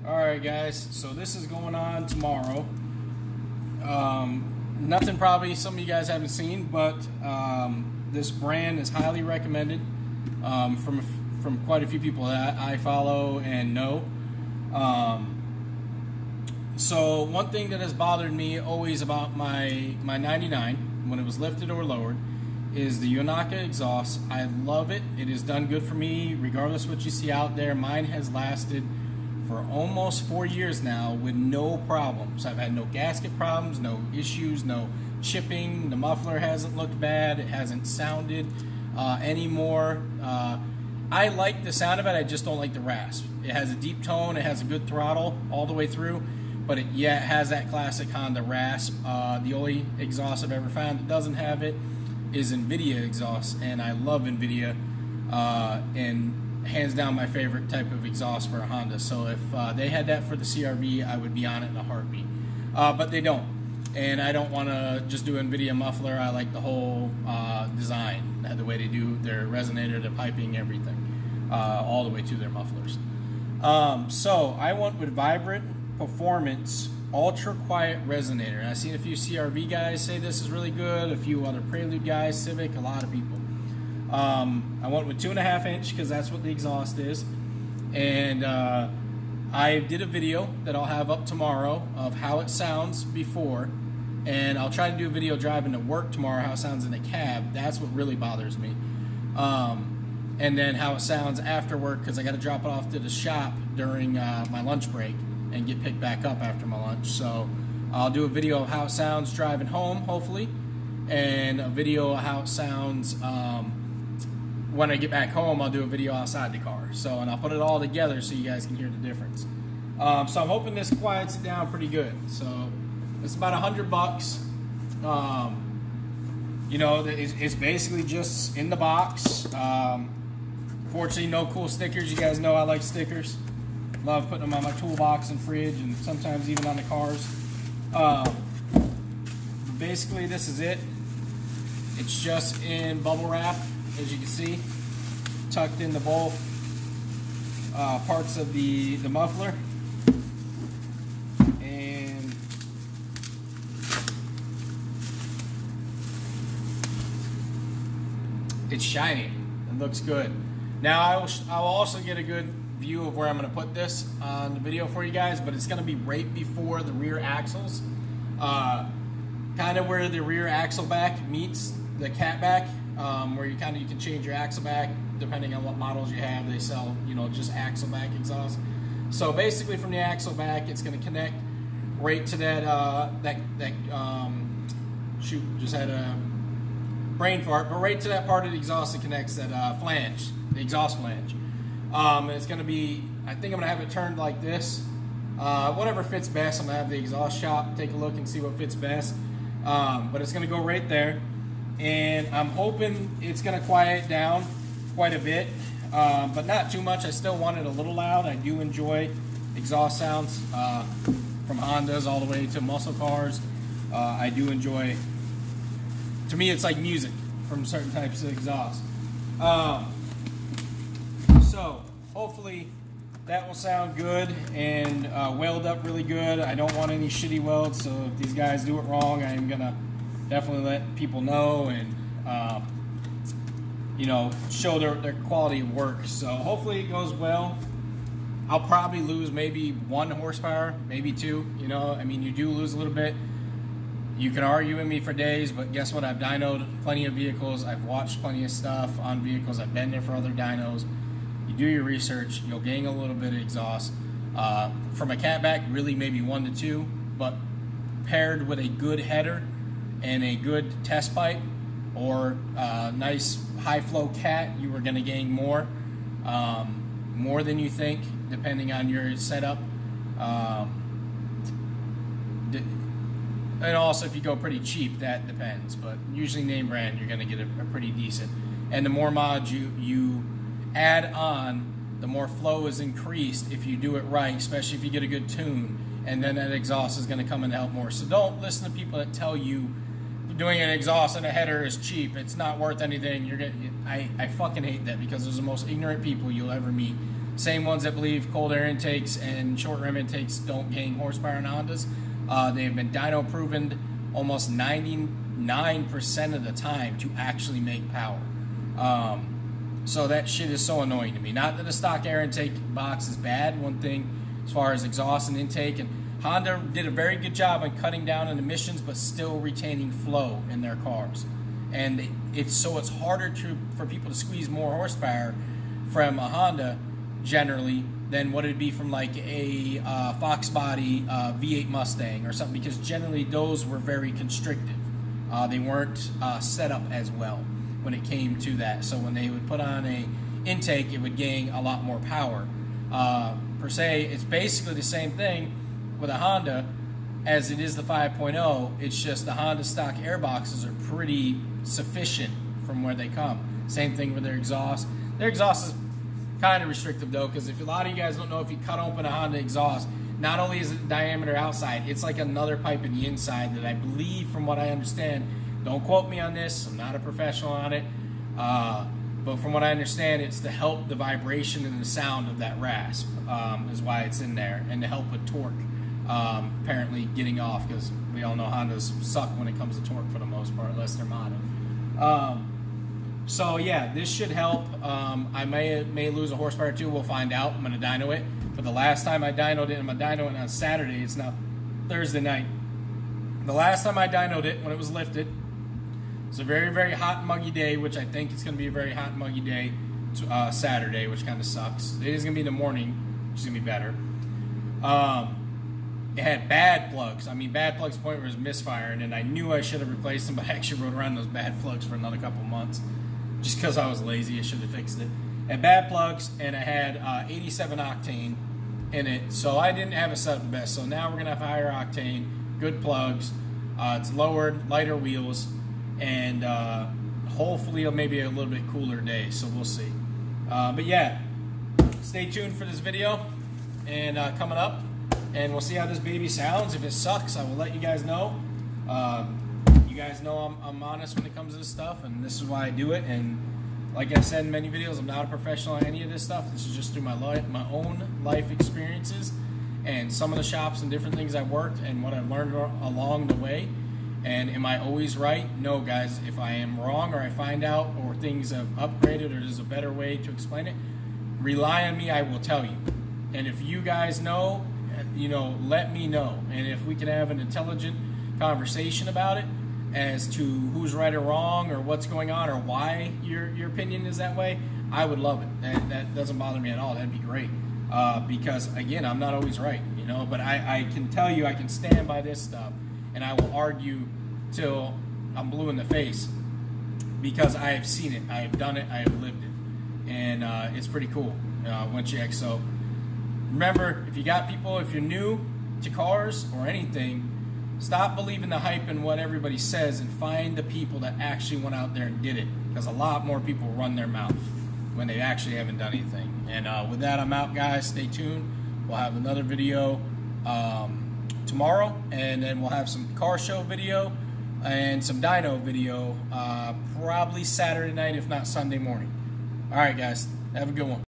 Alright guys, so this is going on tomorrow. Nothing probably some of you guys haven't seen, but this brand is highly recommended from quite a few people that I follow and know. So one thing that has bothered me always about my 99, when it was lifted or lowered, is the Yonaka exhaust. I love it. It has done good for me regardless of what you see out there. Mine has lasted for almost 4 years now with no problems. I've had no gasket problems, no issues, no chipping. The muffler hasn't looked bad. It hasn't sounded anymore. I like the sound of it. I just don't like the rasp. It has a deep tone. It has a good throttle all the way through, but it has that classic Honda rasp. The only exhaust I've ever found that doesn't have it is NVIDIA exhaust, and I love NVIDIA, and hands down my favorite type of exhaust for a Honda. So if they had that for the CRV, I would be on it in a heartbeat. But they don't, and I don't want to just do NVIDIA muffler. I like the whole design, the way they do their resonator, their piping, everything, all the way to their mufflers. So I went with Vibrant Performance Ultra Quiet Resonator. And I've seen a few CRV guys say this is really good, a few other Prelude guys, Civic, a lot of people. I went with 2.5 inch because that's what the exhaust is, and I did a video that I'll have up tomorrow of how it sounds before, and I'll try to do a video driving to work tomorrow, how it sounds in the cab. That's what really bothers me. And then how it sounds after work, because I got to drop it off to the shop during my lunch break and get picked back up after my lunch. So I'll do a video of how it sounds driving home, hopefully, and a video of how it sounds when I get back home. I'll do a video outside the car. So, and I'll put it all together so you guys can hear the difference. So I'm hoping this quiets it down pretty good. So it's about $100. You know, it's basically just in the box. Fortunately, no cool stickers. You guys know I like stickers. Love putting them on my toolbox and fridge, and sometimes even on the cars. Basically, this is it. It's just in bubble wrap, as you can see, tucked into both parts of the muffler. And it's shiny. It looks good. Now I'll also get a good view of where I'm going to put this on the video for you guys, but it's going to be right before the rear axles, kind of where the rear axle back meets the cat back, where you can change your axle back depending on what models you have. They sell, you know, just axle back exhaust. So basically from the axle back, it's going to connect right to that shoot, just had a brain fart, but right to that part of the exhaust that connects that flange, the exhaust flange. It's going to be, I think I'm going to have it turned like this. Whatever fits best. I'm going to have the exhaust shop take a look and see what fits best. But it's going to go right there. And I'm hoping it's going to quiet down quite a bit, but not too much. I still want it a little loud. I do enjoy exhaust sounds from Hondas all the way to muscle cars. I do enjoy, to me it's like music from certain types of exhaust. So hopefully that will sound good and weld up really good. I don't want any shitty welds, so if these guys do it wrong, I am gonna definitely let people know and you know, show their quality of work. So hopefully it goes well. I'll probably lose maybe 1 horsepower, maybe 2. You know, I mean, you do lose a little bit. You can argue with me for days, but guess what? I've dynoed plenty of vehicles. I've watched plenty of stuff on vehicles. I've been there for other dynos. You do your research, you'll gain a little bit of exhaust. From a catback, really maybe 1 to 2, but paired with a good header and a good test pipe or a nice high flow cat, you are going to gain more than you think, depending on your setup. And also, if you go pretty cheap, that depends. But usually name brand, you're going to get a pretty decent. And the more mods you add on, the more flow is increased if you do it right, especially if you get a good tune. And then that exhaust is going to come in to help more. So don't listen to people that tell you doing an exhaust and a header is cheap. It's not worth anything. I fucking hate that, because those are the most ignorant people you'll ever meet. Same ones that believe cold air intakes and short rim intakes don't gain horsepower in Hondas. They have been dyno proven almost 99% of the time to actually make power. So that shit is so annoying to me. Not that the stock air intake box is bad, one thing as far as exhaust and intake, and Honda did a very good job on cutting down on emissions but still retaining flow in their cars. And it's harder for people to squeeze more horsepower from a Honda generally than what it'd be from like a Fox body V8 Mustang or something, because generally those were very constrictive. They weren't set up as well when it came to that. So when they would put on a intake, it would gain a lot more power. Per se, it's basically the same thing with a Honda as it is the 5.0. It's just the Honda stock air boxes are pretty sufficient from where they come. Same thing with their exhaust. Their exhaust is kind of restrictive though, because if a lot of you guys don't know, if you cut open a Honda exhaust, not only is it diameter outside, it's like another pipe in the inside that I believe, from what I understand, don't quote me on this, I'm not a professional on it, but from what I understand, it's to help the vibration and the sound of that rasp, is why it's in there, and to help with torque, apparently getting off, because we all know Hondas suck when it comes to torque for the most part, unless they're modded. So yeah, this should help. I may lose a horsepower too, we'll find out. I'm going to dyno it. But the last time I dynoed it, I'm going to dyno it on Saturday. It's now Thursday night. The last time I dynoed it, when it was lifted, it's a very, very hot and muggy day, which I think it's going to be a very hot and muggy day Saturday, which kind of sucks. It is going to be in the morning, which is going to be better. It had bad plugs. I mean, bad plugs to the point where it was misfiring, and I knew I should have replaced them, but I actually rode around those bad plugs for another couple months. Just because I was lazy, I should have fixed it. I had bad plugs, and I had 87 octane in it, so I didn't have it set up the best. So now we're going to have higher octane, good plugs, it's lowered, lighter wheels, and hopefully maybe a little bit cooler day, so we'll see. But yeah, stay tuned for this video and coming up, and we'll see how this baby sounds. If it sucks, I will let you guys know. You guys know I'm honest when it comes to this stuff, and this is why I do it. And like I said in many videos, I'm not a professional on any of this stuff. This is just through my own life experiences and some of the shops and different things I've worked and what I've learned along the way. And am I always right? No, guys. If I am wrong, or I find out, or things have upgraded, or there's a better way to explain it, rely on me, I will tell you. And if you guys know, let me know. And if we can have an intelligent conversation about it, as to who's right or wrong, or what's going on, or why your opinion is that way, I would love it. That doesn't bother me at all. That'd be great. Because again, I'm not always right, but I can tell you, I can stand by this stuff, and I will argue till I'm blue in the face, because I have seen it, I have done it, I have lived it, and it's pretty cool once you So remember, if you got people, if you're new to cars or anything, stop believing the hype and what everybody says, and find the people that actually went out there and did it, because a lot more people run their mouth when they actually haven't done anything. And with that, I'm out, guys. Stay tuned. We'll have another video tomorrow, and then we'll have some car show video and some dyno video probably Saturday night, if not Sunday morning. All right, guys. Have a good one.